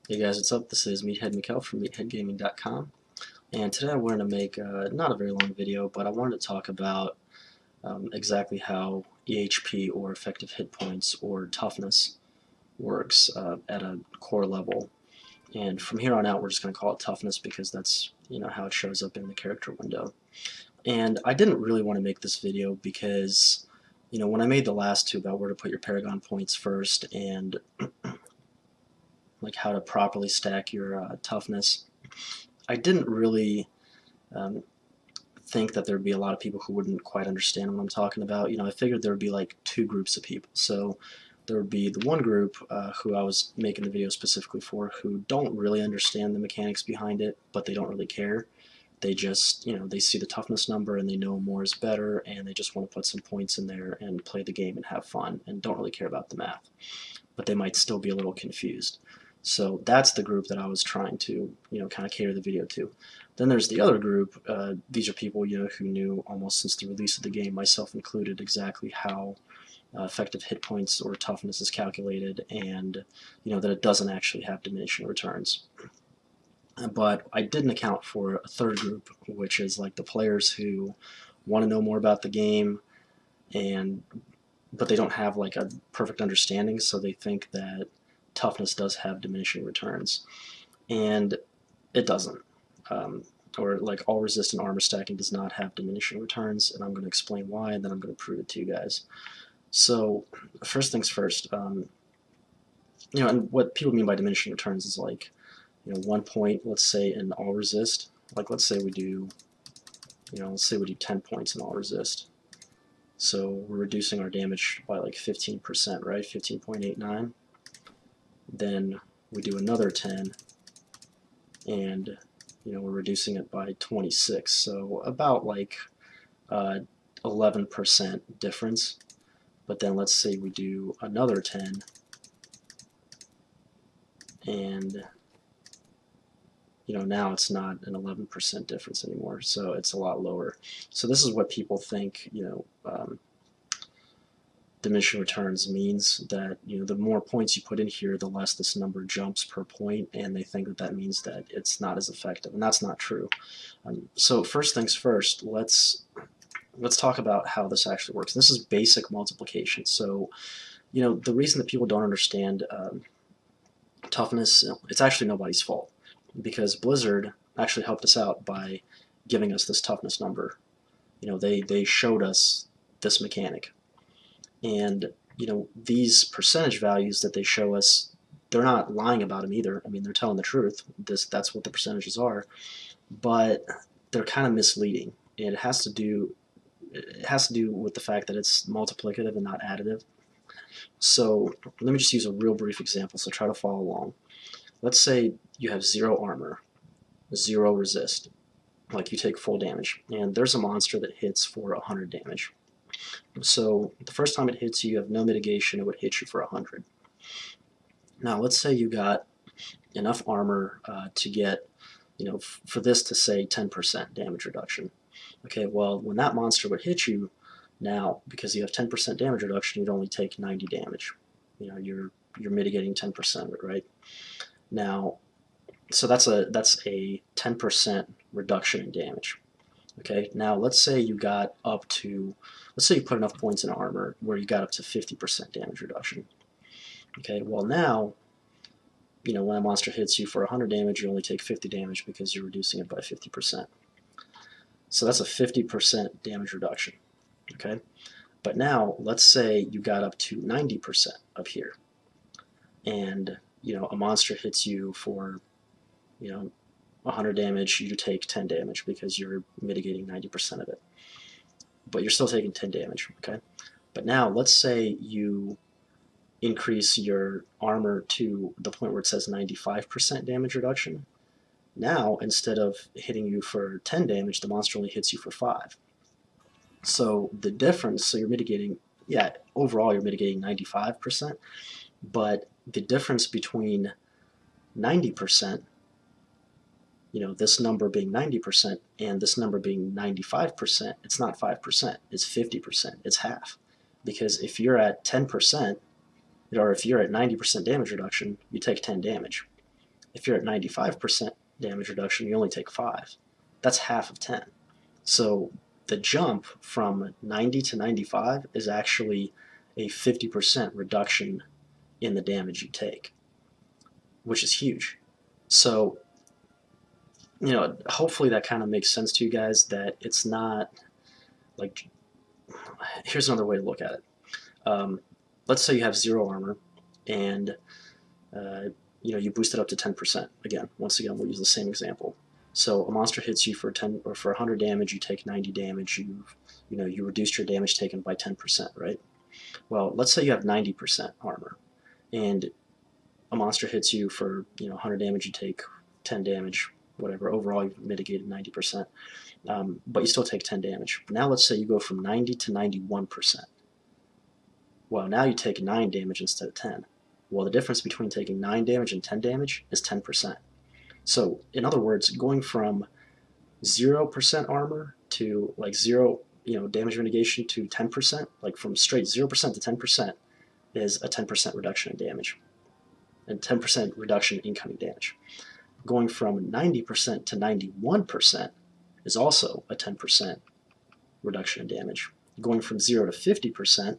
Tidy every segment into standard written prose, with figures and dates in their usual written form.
Hey guys, what's up? This is Meathead Mikkel from meatheadgaming.com, and today I wanted to make not a very long video, but I wanted to talk about exactly how EHP, or effective hit points, or toughness works at a core level. And from here on out, we're just going to call it toughness because that's how it shows up in the character window. And I didn't really want to make this video because when I made the last two about where to put your Paragon points first and like how to properly stack your toughness, I didn't really um, think that there'd be a lot of people who wouldn't quite understand what I'm talking about. I figured there would be like two groups of people. So there would be the one group who I was making the video specifically for, who don't really understand the mechanics behind it, but they don't really care. They just, they see the toughness number and they know more is better, and they just want to put some points in there and play the game and have fun and don't really care about the math. But they might still be a little confused. So that's the group that I was trying to, kind of cater the video to. Then there's the other group. These are people, who knew almost since the release of the game, myself included, exactly how effective hit points or toughness is calculated, and that it doesn't actually have diminishing returns. But I didn't account for a third group, which is like the players who want to know more about the game, but they don't have like a perfect understanding, so they think that toughness does have diminishing returns, and it doesn't. Or like all resistant armor stacking does not have diminishing returns, and I'm going to explain why, and then I'm going to prove it to you guys. So first things first, and what people mean by diminishing returns is like, 1 point, let's say in all resist, like let's say we do 10 points in all resist. So we're reducing our damage by like 15%, right? 15.89. Then we do another 10, and we're reducing it by 26, so about like 11% difference. But then let's say we do another 10, and now it's not an 11% difference anymore, so it's a lot lower. So this is what people think diminishing returns means, that the more points you put in here, the less this number jumps per point, and they think that that means that it's not as effective, and that's not true. So first things first, let's talk about how this actually works. This is basic multiplication. So the reason that people don't understand toughness, it's actually nobody's fault, because Blizzard actually helped us out by giving us this toughness number. They showed us this mechanic. And these percentage values that they show us, they're not lying about them either. I mean, they're telling the truth. That's what the percentages are, but they're kind of misleading. And it has to do with the fact that it's multiplicative and not additive. So let me just use a real brief example, so try to follow along. Let's say you have 0 armor, 0 resist, like you take full damage, and there's a monster that hits for 100 damage. So the first time it hits you, you have no mitigation, it would hit you for 100. Now let's say you got enough armor to get, for this to say 10% damage reduction. Okay, well, when that monster would hit you, now, because you have 10% damage reduction, you'd only take 90 damage. You're mitigating 10% of it, right? Now, so that's a 10% reduction in damage. Okay, now let's say you got up to, let's say you put enough points in armor where you got up to 50% damage reduction. Okay, well now, when a monster hits you for 100 damage, you only take 50 damage because you're reducing it by 50%. So that's a 50% damage reduction. Okay, but now let's say you got up to 90% up here, and a monster hits you for 100 damage, you take 10 damage because you're mitigating 90% of it, but you're still taking 10 damage. Okay, but now let's say you increase your armor to the point where it says 95% damage reduction. Now, instead of hitting you for 10 damage, the monster only hits you for 5. So the difference, so you're mitigating, overall you're mitigating 95%, but the difference between 90%, this number being 90% and this number being 95%, it's not 5%, it's 50%, it's half. Because if you're at 10%, or if you're at 90% damage reduction, you take 10 damage. If you're at 95% damage reduction, you only take 5. That's half of 10. So the jump from 90 to 95 is actually a 50% reduction in the damage you take, which is huge. So, you know, hopefully that kind of makes sense to you guys, that it's not like, here's another way to look at it. Let's say you have 0 armor and you know, you boost it up to 10%. Once again, we'll use the same example. So a monster hits you for 10 or for 100 damage, you take 90 damage. You reduced your damage taken by 10%, right? Well, let's say you have 90% armor, and a monster hits you for 100 damage, you take 10 damage, whatever. Overall, you've mitigated 90%, but you still take 10 damage. Now let's say you go from 90 to 91%. Well, now you take 9 damage instead of 10. Well, the difference between taking 9 damage and 10 damage is 10%. So, in other words, going from 0% armor to like 0, damage mitigation to 10%, like from straight 0% to 10%, is a 10% reduction in damage, and 10% reduction in incoming damage. Going from 90% to 91% is also a 10% reduction in damage. Going from 0 to 50%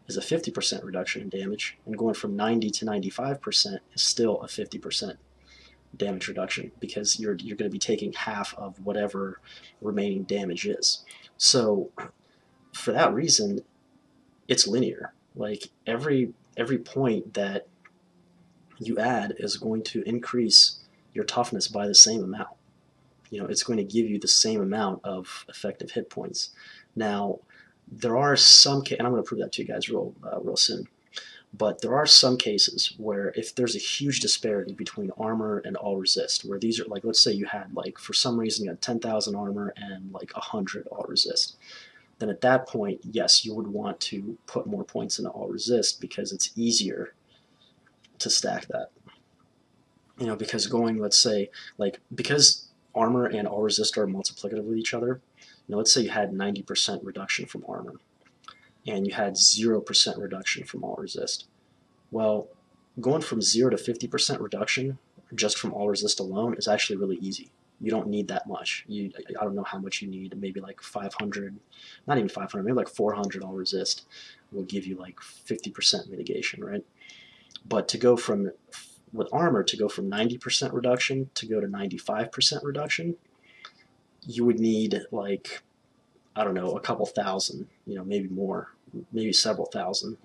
is a 50% reduction in damage, and going from 90 to 95% is still a 50% damage reduction, because you're going to be taking half of whatever remaining damage is. So for that reason, it's linear. Like every point that you add is going to increase your toughness by the same amount. It's going to give you the same amount of effective hit points. Now, there are some cases, and I'm going to prove that to you guys real soon, but there are some cases where if there's a huge disparity between armor and all resist, where these are like, let's say you had like, for some reason you had 10,000 armor and like 100 all resist, then at that point, yes, you would want to put more points into all resist, because it's easier to stack that. Because going, let's say, like, because armor and all resist are multiplicative with each other, let's say you had 90% reduction from armor, and you had 0% reduction from all resist. Well, going from 0 to 50% reduction just from all resist alone is actually really easy. You don't need that much. I don't know how much you need. Maybe like 500, not even 500, maybe like 400 all resist will give you like 50% mitigation, right? But to go from, with armor, to go from 90% reduction to go to 95% reduction, you would need like, I don't know, a couple thousand, maybe more, maybe several thousand,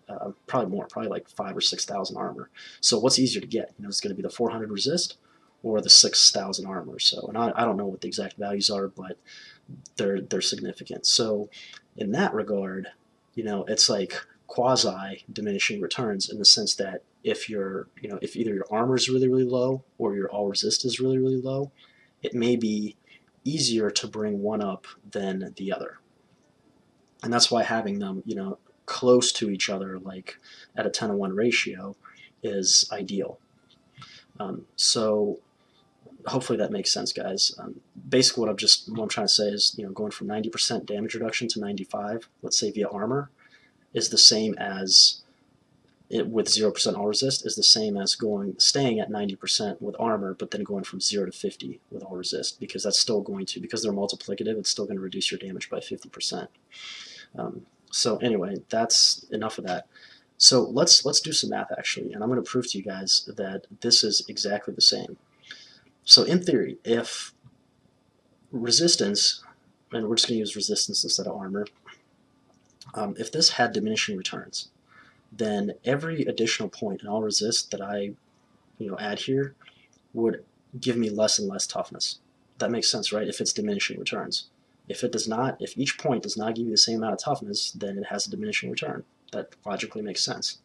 probably more, probably like 5,000 or 6,000 armor. So what's easier to get? It's going to be the 400 resist or the 6,000 armor. So, and I don't know what the exact values are, but they're significant. So in that regard, it's like quasi diminishing returns, in the sense that if if either your armor is really, really low or your all resist is really, really low, it may be easier to bring one up than the other. And that's why having them, close to each other, like at a 10-to-1 ratio, is ideal. So hopefully that makes sense, guys. Basically what I'm trying to say is, going from 90% damage reduction to 95, let's say via armor, is the same as with 0% all resist, is the same as staying at 90% with armor, but then going from 0 to 50 with all resist, because that's still going to, because they're multiplicative, it's still going to reduce your damage by 50%. So anyway, that's enough of that. So let's do some math, actually, and I'm going to prove to you guys that this is exactly the same. So in theory, if resistance, and we're just going to use resistance instead of armor, if this had diminishing returns, then every additional point in all resist that I add here would give me less and less toughness. That makes sense, right? If it's diminishing returns. If it does not, if each point does not give you the same amount of toughness, then it has a diminishing return. That logically makes sense.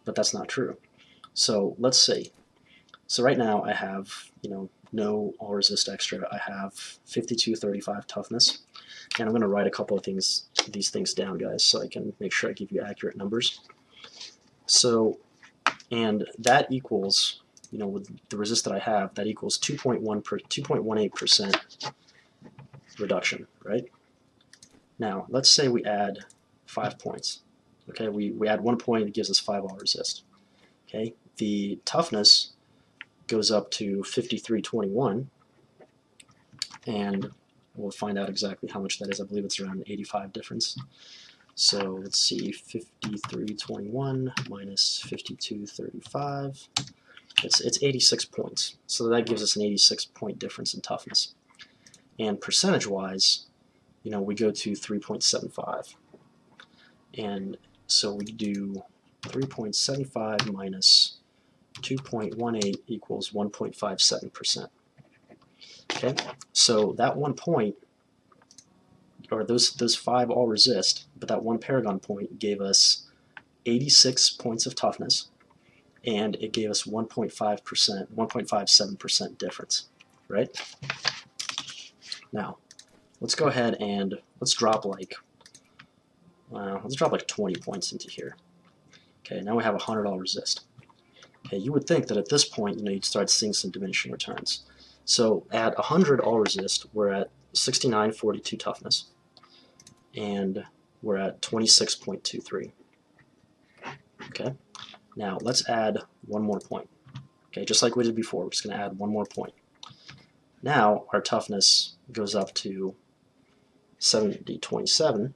But that's not true. So let's see. So right now I have, no all resist extra. I have 5235 toughness. And I'm going to write a couple of these things down, guys, so I can make sure I give you accurate numbers. So, and that equals, with the resist that I have, that equals 2.18% reduction, right? Now, let's say we add 5 points. Okay, we add 1 point, it gives us 5 all resist. Okay, the toughness goes up to 5321, and we'll find out exactly how much that is. I believe it's around 85 difference. So let's see, 5321 minus 5235. It's 86 points. So that gives us an 86 point difference in toughness. And percentage-wise, we go to 3.75. And so we do 3.75 minus 2.18 equals 1.57%. Okay, so that 1 point, or those 5 all resist, but that 1 paragon point gave us 86 points of toughness, and it gave us 1.57% difference, right? Now, let's go ahead and let's drop like 20 points into here. Okay, now we have 100 all resist. Okay, you would think that at this point, you'd start seeing some diminishing returns. So at 100 all resist, we're at 69.42 toughness, and we're at 26.23. Okay, now let's add one more point. Okay, just like we did before, we're just going to add one more point. Now our toughness goes up to 70.27,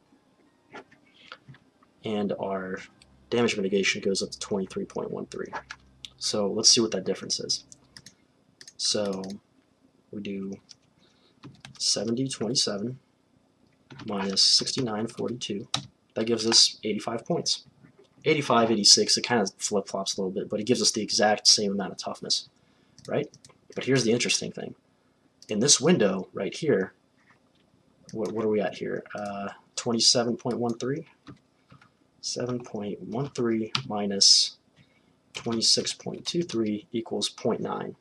and our damage mitigation goes up to 23.13. So let's see what that difference is. So we do 70.27 minus 69.42. That gives us 85 points. 85, 86, it kind of flip-flops a little bit, but it gives us the exact same amount of toughness, right? But here's the interesting thing. In this window right here, what are we at here? 27.13? 7.13 minus 26.23 equals 0.9.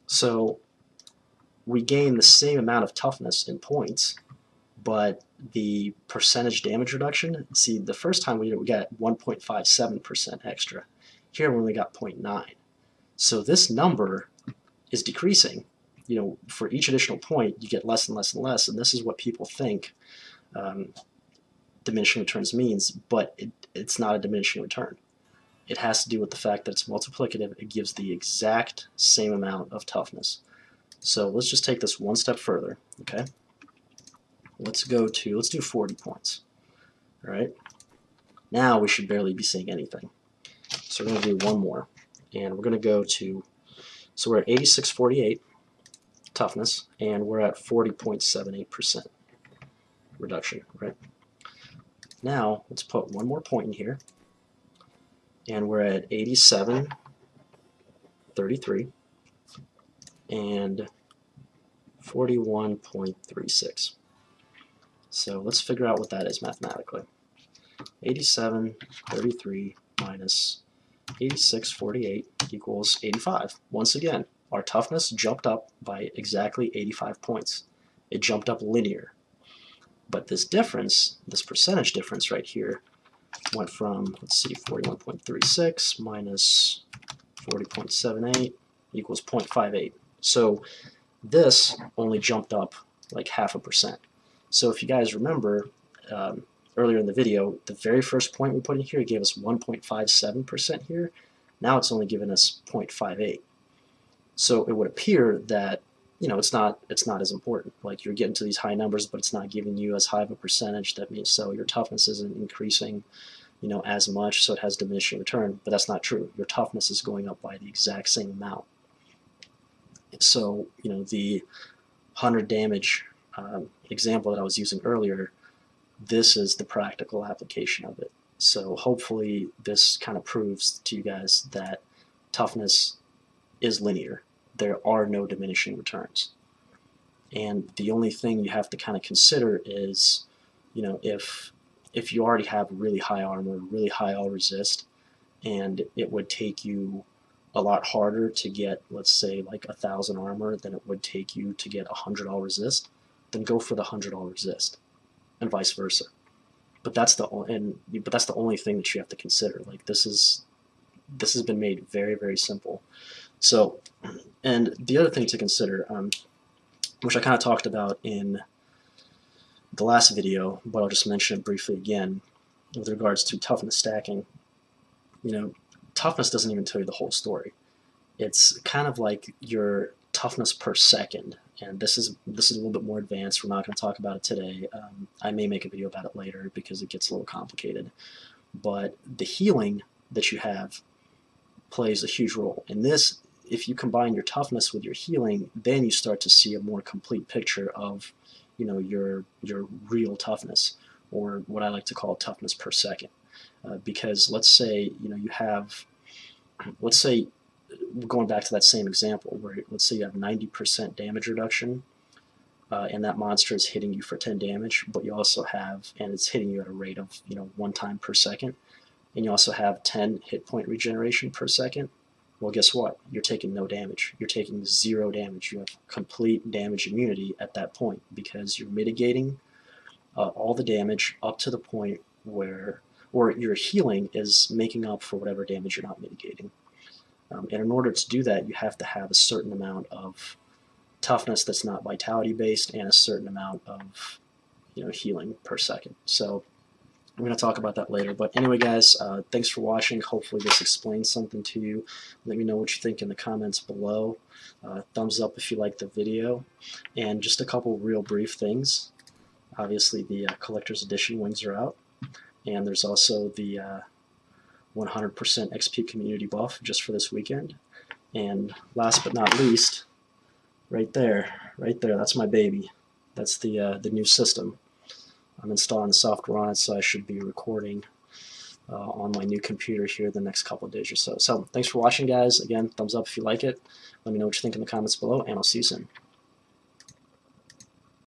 So we gain the same amount of toughness in points, but the percentage damage reduction, see, the first time we got 1.57% extra. Here we only got 0.9. So this number is decreasing. For each additional point, you get less and less and less, and this is what people think diminishing returns means, but it's not a diminishing return. It has to do with the fact that it's multiplicative. It gives the exact same amount of toughness. So let's just take this one step further, okay? Let's do 40 points, all right? Now we should barely be seeing anything. So we're going to do one more, and we're going to go to, so we're at 86.48 toughness, and we're at 40.78% reduction, right? Now let's put one more point in here, and we're at 87.33 and 41.36. So let's figure out what that is mathematically. 87.33 minus 86.48 equals 85. Once again, our toughness jumped up by exactly 85 points. It jumped up linear. But this difference, this percentage difference right here, went from, let's see, 41.36 minus 40.78 equals 0.58. So this only jumped up like 0.5%. So if you guys remember earlier in the video, the very first point we put in here gave us 1.57% here. Now it's only given us 0.58. So it would appear that it's not as important. Like, you're getting to these high numbers, but it's not giving you as high of a percentage. That means so your toughness isn't increasing, as much, so it has diminishing return. But that's not true. Your toughness is going up by the exact same amount. So the 100 damage example that I was using earlier, this is the practical application of it. So hopefully this kind of proves to you guys that toughness is linear. There are no diminishing returns. And the only thing you have to kind of consider is, if you already have really high armor, really high all resist, and it would take you a lot harder to get, let's say, like 1,000 armor than it would take you to get 100 all resist, then go for the 100 all resist, and vice versa. But that's the only thing that you have to consider. Like, this has been made very, very simple. So, and the other thing to consider, which I kind of talked about in the last video, but I'll just mention it briefly again, with regards to toughness stacking. Toughness doesn't even tell you the whole story. it's kind of like your toughness per second. And this is a little bit more advanced. We're not going to talk about it today. I may make a video about it later because it gets a little complicated. But the healing that you have plays a huge role. In this, if you combine your toughness with your healing, then you start to see a more complete picture of, your real toughness, or what I like to call toughness per second. Because let's say, you have, let's say, going back to that same example, where let's say you have 90% damage reduction, and that monster is hitting you for 10 damage, but you also have, and it's hitting you at a rate of 1 time per second, and you also have 10 hit point regeneration per second. Well, guess what? You're taking no damage. You're taking 0 damage. You have complete damage immunity at that point because you're mitigating all the damage up to the point where, or your healing is making up for whatever damage you're not mitigating. And in order to do that, you have to have a certain amount of toughness that's not vitality based, and a certain amount of healing per second. So I'm going to talk about that later. But anyway, guys, thanks for watching. Hopefully this explains something to you. Let me know what you think in the comments below. Thumbs up if you like the video. And just a couple real brief things. Obviously, the collector's edition wings are out. And there's also the 100% XP community buff just for this weekend. And last but not least, right there, that's my baby. That's the new system. I'm installing the software on it, so I should be recording on my new computer here the next couple of days or so. So thanks for watching, guys. Again, thumbs up if you like it. Let me know what you think in the comments below, and I'll see you soon.